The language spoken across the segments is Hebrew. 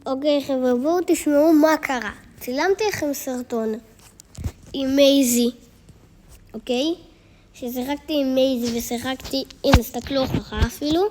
אוקיי חבר'ה, בואו תשמעו מה קרה. צילמתי לכם סרטון עם מייזי, אוקיי? ששיחקתי עם מייזי ושיחקתי, הנה, תסתכלו הוכחה אפילו.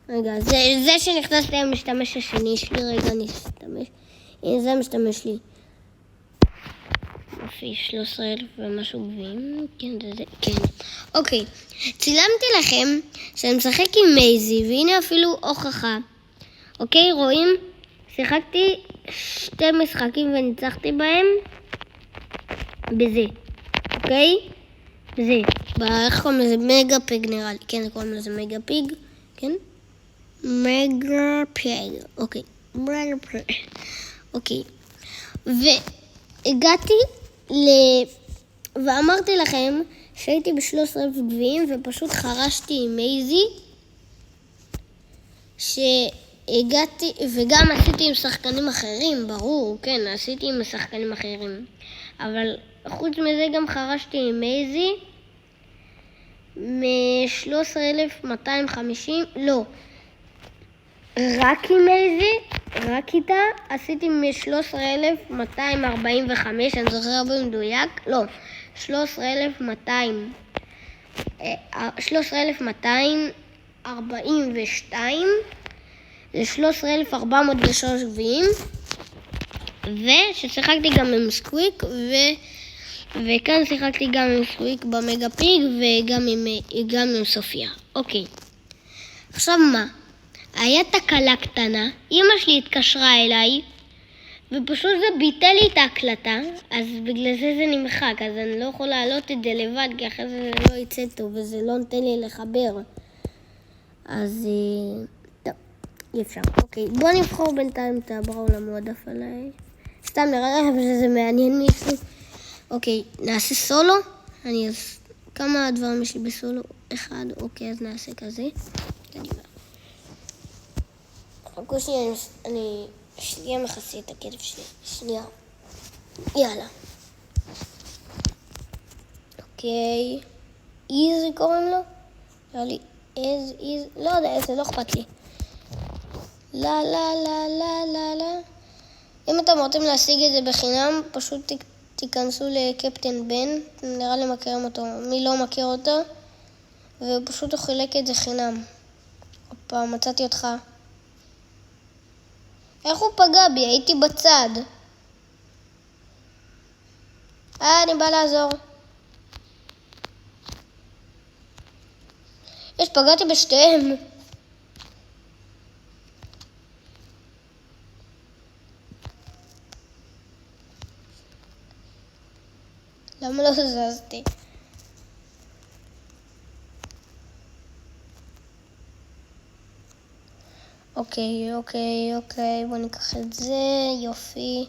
רגע, זה שנכנס לי המשתמש השני שלי, רגע נשתמש. הנה, זה המשתמש שלי. יופי, 13,000 ומשהו גביעים. כן, זה, כן. אוקיי, צילמתי לכם שאני משחק עם מייזי, והנה אפילו הוכחה. אוקיי, רואים? שיחקתי 2 משחקים וניצחתי בהם בזה, אוקיי? בזה, איך קוראים לזה? מגה פיג נראה לי, כן, קוראים לזה מגה פיג, כן? מגה פיג, אוקיי, מגה פיג, אוקיי. והגעתי ואמרתי לכם שהייתי ב13,000 גביעים ופשוט חרשתי עם מייזי הגעתי, וגם עשיתי עם שחקנים אחרים, ברור, כן, עשיתי עם שחקנים אחרים. אבל חוץ מזה גם חרשתי עם מייזי מ13,250, לא. רק עם מייזי, רק איתה, עשיתי מ13,245, אני זוכר במדויק, לא, 13,242 ל-13,403 גביעים, וששיחקתי גם עם סקוויק, וכאן שיחקתי גם עם סקוויק במגה פיג, וגם עם סופיה. אוקיי, עכשיו מה? היה תקלה קטנה, אמא שלי התקשרה אליי, ופשוט זה ביטל לי את ההקלטה, אז בגלל זה נמחק, אז אני לא יכולה להעלות את זה לבד, כי אחרי זה לא יצא טוב, וזה לא נותן לי לחבר. אז אי אפשר. אוקיי, בוא נבחור בינתיים את הבראול המועדף עליי. סתם נראה שזה מעניין מישהו. אוקיי, נעשה סולו. כמה דברים יש לי בסולו? 1, אוקיי, אז נעשה כזה. חכו שנייה, אני שנייה מכסה את הכתף שלי. שנייה. יאללה. אוקיי. איזי קוראים לו? נראה לי איז, לא יודע איזה, לא אכפת לי. לא. אם אתם רוצים להשיג את זה בחינם, פשוט תיכנסו לקפטן בן, נראה לי מכירים אותו, מי לא מכיר אותו, ופשוט הוא חילק את זה חינם. הופה, מצאתי אותך. איך הוא פגע בי? הייתי בצד. אני בא לעזור. פגעתי בשתיהם. למה לא זזתי? אוקיי, בוא ניקח את זה, יופי.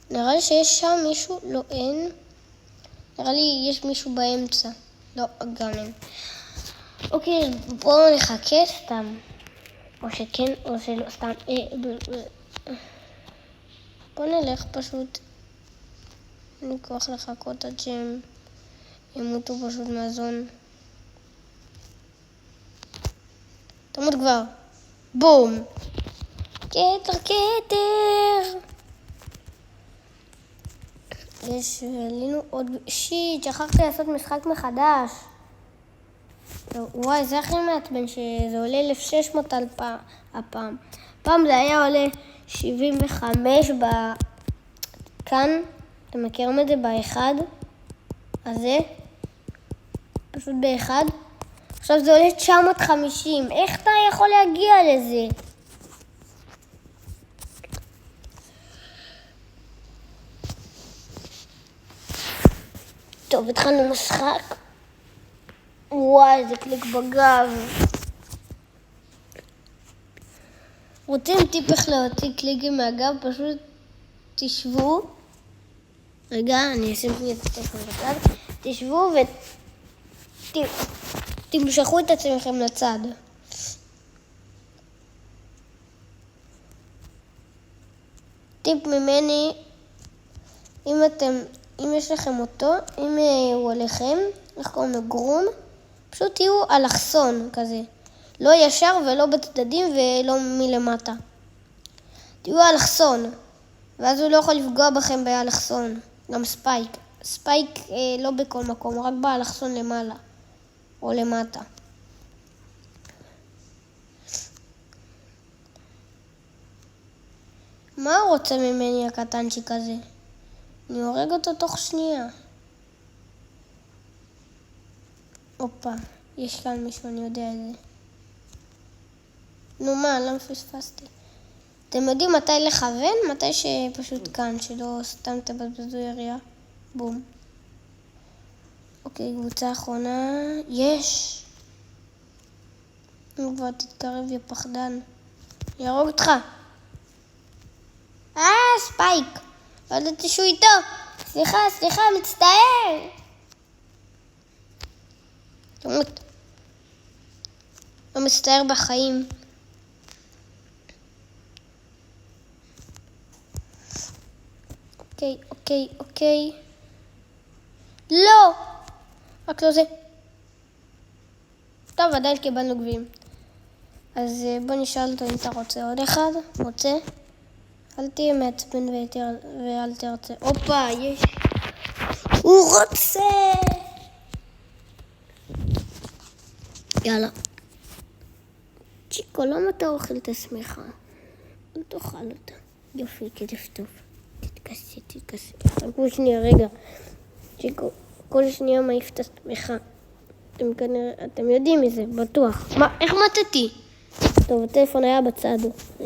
נראה לי שיש שם מישהו, לא אין. נראה לי יש מישהו באמצע. לא, גם אין. אוקיי, בואו נחכה סתם. או שכן, או שלא, סתם. בוא נלך פשוט. אין לי כוח לחכות עד שהם ימותו פשוט מהזון. תמות כבר. בום. כתר. יש לנו עוד... שיט, שכחתי לעשות משחק מחדש. וואי, זה הכי מעצבן שזה עולה 1,600 על הפעם. פעם זה היה עולה 75 כאן. אתם מכירים את זה באחד? הזה? פשוט באחד. עכשיו זה עולה 950. איך אתה יכול להגיע לזה? טוב, התחלנו משחק. וואי, זה קליק בגב. רוצים טיפ איך להוציא קליקים מהגב? פשוט תשבו. רגע, אני אשים את הטלפון בצד. תשבו ותמשכו את עצמכם לצד. טיפ ממני, אם יש לכם אותו, אם הוא עליכם, איך קוראים לו? גרום, פשוט תהיו אלכסון כזה. לא ישר ולא בצדדים ולא מלמטה. תהיו אלכסון, ואז הוא לא יכול לפגוע בכם באלכסון. גם ספייק. ספייק לא בכל מקום, רק באלכסון למעלה, או למטה. מה הוא רוצה ממני הקטנצ'יק הזה? אני הורג אותו תוך שנייה. הופה, יש כאן מישהו, אני יודע את זה. נו מה, למה פספסתי? אתם יודעים מתי לכוון? מתי שפשוט כאן, שלא סתם תבזבזו ירייה. בום. אוקיי, קבוצה האחרונה. יש! נו כבר תתקרב, יא פחדן. ירוג אותך. ספייק. לא ידעתי שהוא איתו. סליחה, מצטער. תמות. לא מצטער בחיים. אוקיי. לא! רק לא זה. טוב, עדיין קיבלנו גביעים. אז בוא נשאל אותו אם אתה רוצה עוד אחד. רוצה? אל תהיה מעצבן ואל תרצה. הופה, יש. הוא רוצה! יאללה. צ'יקו, למה אתה אוכל את השמיכה? אל תאכל אותה. יופי, כתף טוב. תתכסי. חכו שנייה, רגע. צ'יקו, כל שנייה מעיף את השמיכה. אתם יודעים מזה, בטוח. מה, איך מתתי? טוב, הטלפון היה בצד.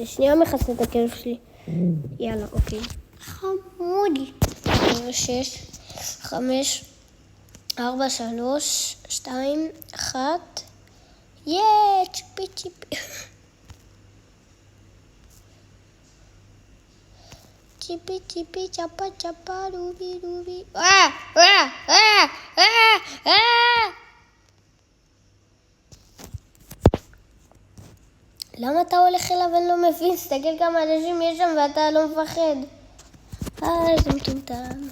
שנייה מכסה את הכלב שלי. יאללה, אוקיי. חמודי. 6, 5, 4, 3, 2, 1. צ'יפי. צ'יפי, צ'פה, רובי. למה אתה הולך אליו ואני לא מבין? תסתכל כמה אנשים יש שם ואתה לא מפחד. איזה מטומטם.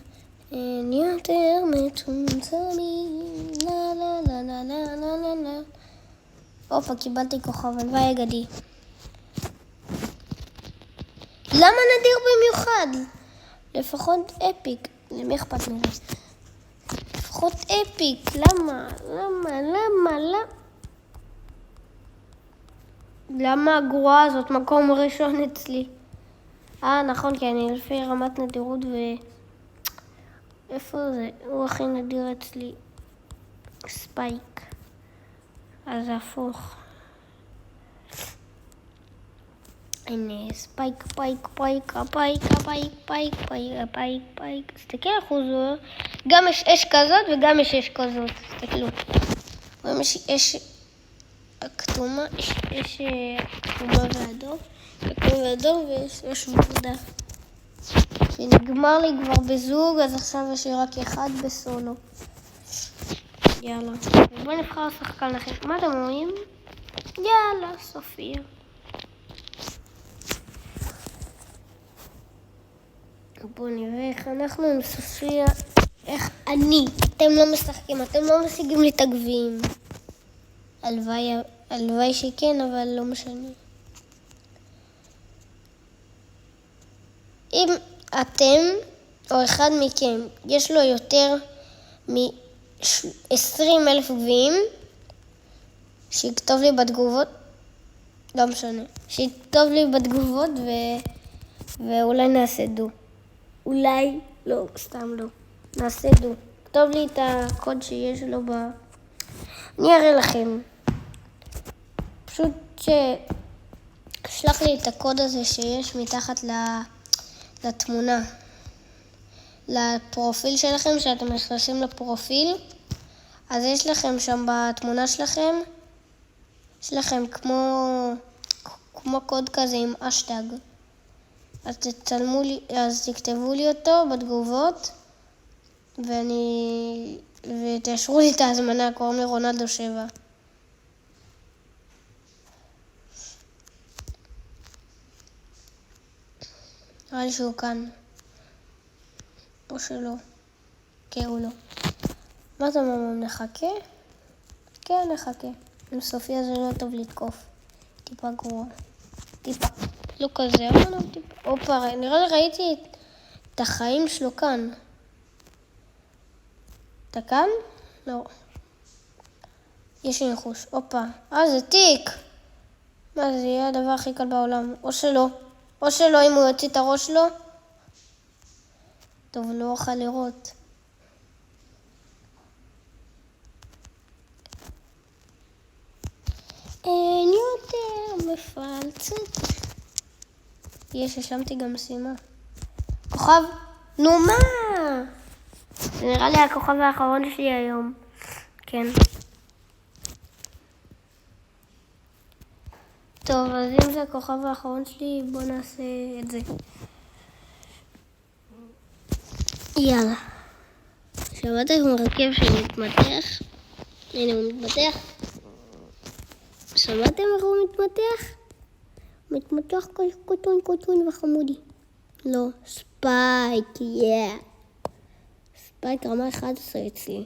אין יותר מטומטמים. לה. אופה, קיבלתי כוכב, הלוואי אגדי. למה נדיר במיוחד? לפחות אפיק. למי אכפת מזה? לפחות אפיק. למה? למה הגרועה הזאת מקום ראשון אצלי? נכון, כי אני לפי רמת נדירות איפה זה? הוא הכי נדיר אצלי. ספייק. אז זה הפוך. הנה, ספייק. תסתכל איך הוא זוהר. גם יש אש כזאת וגם יש אש כזאת. תסתכלו. גם יש אש הכתומה, יש כתומה ואדום ויש אש ורודה. שנגמר לי כבר בזוג, אז עכשיו יש לי רק אחד בסולו. יאללה. בוא נבחר שחקן אחר. מה אתם אומרים? יאללה, סופיה. בואו נראה איך אנחנו עם סופיה. אתם לא משחקים, אתם לא משיגים לי את הגביעים. הלוואי שכן, אבל לא משנה. אם אתם או אחד מכם יש לו יותר מ-20,000 גביעים, שיכתוב לי בתגובות, לא משנה, שיכתוב לי בתגובות ואולי נעשה דו. אולי, לא, סתם לא. נעשה דו. כתוב לי את הקוד שיש לו אני אראה לכם. פשוט שלח לי את הקוד הזה שיש מתחת לתמונה. לפרופיל שלכם, שאתם נכנסים לפרופיל. אז יש לכם שם בתמונה שלכם, יש לכם כמו קוד כזה עם אשטג. אז תכתבו לי אותו בתגובות, ותאשרו לי את ההזמנה, קוראים לי רונלדו 7. נראה לי שהוא כאן. או שלא. כן, הוא לא. מה אתה אומר? נחכה? כן, נחכה. עם סופיה זה לא טוב לתקוף. טיפה גרוע. טיפה. לא כזה, אבל הוא טיפה... הופה, נראה לי ראיתי את החיים שלו כאן. אתה כאן? לא. יש לי ניחוש. הופה. זה תיק. מה, זה יהיה הדבר הכי קל בעולם. או שלא. או שלא, אם הוא יוציא את הראש שלו. טוב, לא אוכל לראות. אין יותר מפלצת. השלמתי גם משימה. כוכב? נו מה? זה נראה לי הכוכב האחרון שלי היום. כן. טוב, אז אם זה הכוכב האחרון שלי, בוא נעשה את זה. יאללה. שמעתם מרכב שמתמתח? הנה הוא מתמתח. שמעתם איך הוא מתמתח? מתמתח קוטון וחמודי. לא, ספייק, ספייק רמה 11 אצלי.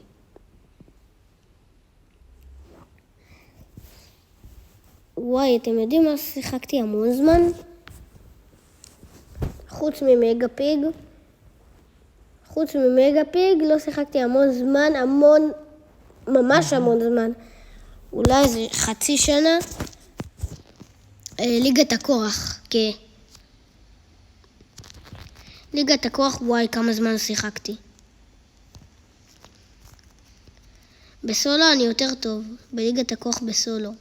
וואי, אתם יודעים מה שיחקתי המון זמן? חוץ ממגה פיג לא שיחקתי המון זמן, ממש המון זמן. אולי איזה חצי שנה. ליגת הכוח, כן. ליגת הכוח, וואי, כמה זמן שיחקתי. בסולו אני יותר טוב, בליגת הכוח בסולו.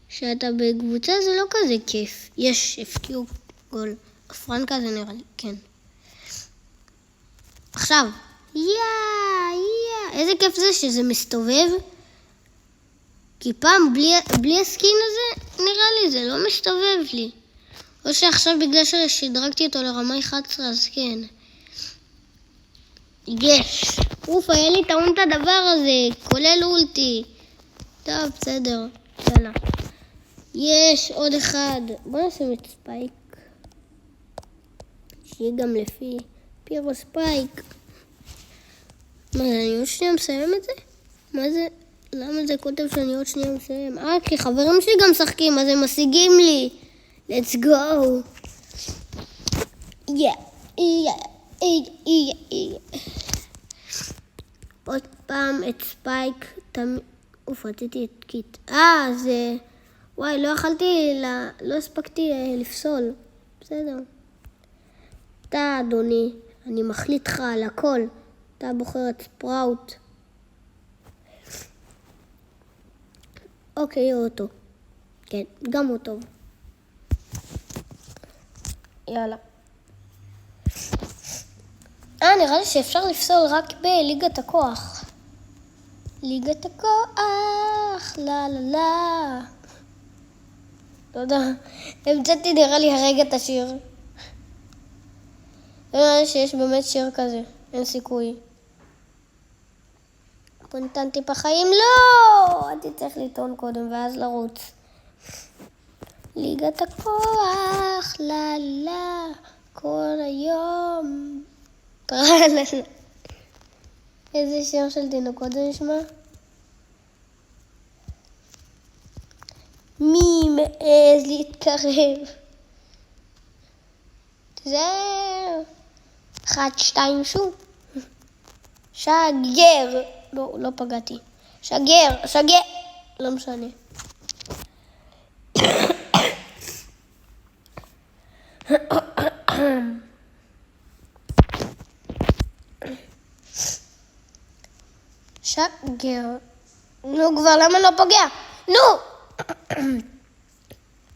שאתה בקבוצה זה לא כזה כיף. יש, הפקיעו גול. פרנקה זה נראה לי, כן. עכשיו, איזה כיף זה שזה מסתובב. כי פעם בלי הסקין הזה, נראה לי זה לא מסתובב לי. או שעכשיו בגלל ששדרגתי אותו לרמה 11, אז כן. יש. היה לי טעון את הדבר הזה, כולל אולטי. טוב, בסדר. יאללה. יש עוד אחד. בוא נשים את ספייק. שיהיה גם לפי פירו ספייק. מה זה, אני עוד שנייה מסיים את זה? מה זה? למה זה כותב שאני עוד שנייה מסיים? כי חברים שלי גם משחקים, אז הם משיגים לי. Let's go. עוד פעם את ספייק. רציתי את קיט. זה... וואי, לא הספקתי לפסול. בסדר. אתה, אדוני, אני מחליט לך על הכל. אתה בוחר את ספראוט. אוקיי, אותו. כן, גם הוא טוב. יאללה. נראה לי שאפשר לפסול רק בליגת הכוח. ליגת הכוח, לה לה לה. לא יודע, המצאתי נראה לי הרגע את השיר. נראה לי שיש באמת שיר כזה, אין סיכוי. בוא ניתן טיפה חיים, לא! הייתי צריך לטעון קודם ואז לרוץ. ליגת הכוח, לה לה, כל היום. איזה שיר של תינוקות זה נשמע? מי מעז להתקרב? זהו. 1, 2, שוב. שגר. לא פגעתי. שגר. לא משנה. שגר. נו כבר, למה לא פוגע? נו!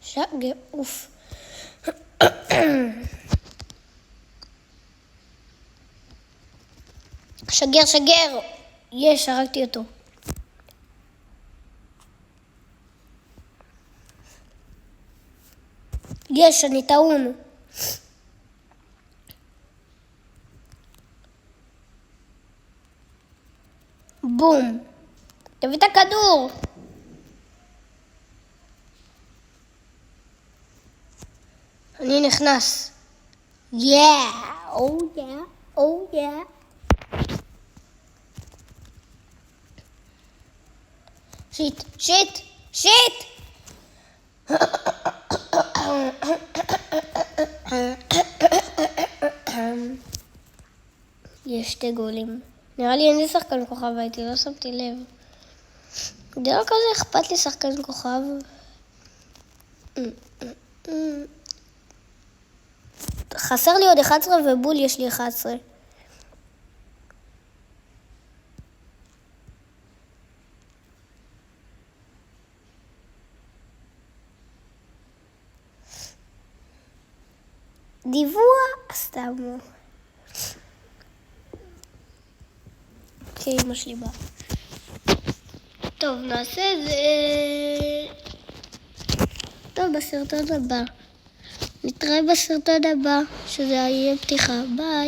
שגר, אוף. שגר. הרגתי אותו. אני טעון. בום. תביא את הכדור. אני נכנס. Oh yeah. שיט. 2 גולים. נראה לי אין לי שחקן כוכב, הייתי לא שמתי לב. זה לא כזה אכפת לי שחקן כוכב. חסר לי עוד 11 ובול יש לי 11. דיווח סתם. אמא שלי באה. טוב, נעשה את זה. טוב, בסרטון הבא. נתראה בסרטון הבא, שזה יהיה פתיחה. ביי.